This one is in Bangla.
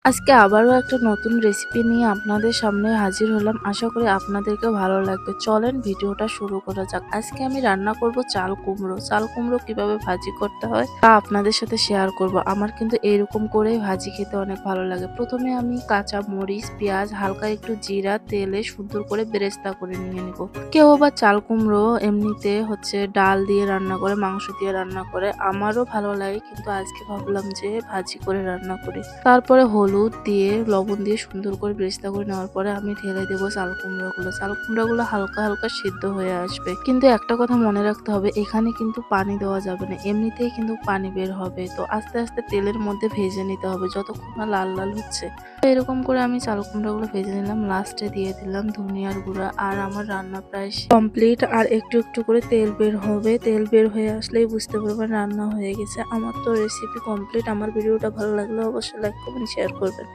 আজকে আবারও একটা নতুন রেসিপি নিয়ে আপনাদের সামনে হাজির হলাম। আশা করি আপনাদেরকেও ভালো লাগবে। চলেন ভিডিওটা শুরু করা যাক। আজকে আমি রান্না করব চাল কুমড়ো। চাল কুমড়ো কিভাবে ভাজি করতে হয় তা আপনাদের সাথে শেয়ার করব। আমার কিন্তু এরকম করেই ভাজি খেতে অনেক ভালো লাগে। প্রথমে আমি কাঁচা মরিচ, পেঁয়াজ, হালকা একটু জিরা তেলে সুন্দর করে বেরেস্তা করে নিয়ে নিব। কেউ আবার চাল কুমড়ো এমনিতে ডাল দিয়ে রান্না করে, মাংস দিয়ে রান্না করে। আমারও ভালো লাগে, কিন্তু আজকে ভাবলাম যে ভাজি করে রান্না করি। তারপরে হলুদ দিয়ে লবণ দিয়ে সুন্দর করে বেরেস্তা করে নেওয়ার পরে আমি ঢেলে দেবো চাল কুমড়োগুলো। চাল কুমড়োগুলো হালকা হালকা সিদ্ধ হয়ে আসবে, কিন্তু একটা কথা মনে রাখতে হবে, এখানে কিন্তু পানি দেওয়া যাবে না, এমনিতেই কিন্তু পানি বের হবে। তো আস্তে আস্তে তেলের মধ্যে ভেজে নিতে হবে যতক্ষণ না লাল লাল হচ্ছে। তো এরকম করে আমি চাল কুমড়োগুলো ভেজে নিলাম, লাস্টে দিয়ে দিলাম ধনিয়ার গুঁড়া। আর আমার রান্না প্রায় কমপ্লিট। আর একটু একটু করে তেল বের হবে, তেল বের হয়ে আসলেই বুঝতে পারবেন রান্না হয়ে গেছে। আমার তো রেসিপি কমপ্লিট। আমার ভিডিওটা ভালো লাগলে অবশ্যই লাইক কমেন্ট শেয়ার করবেন।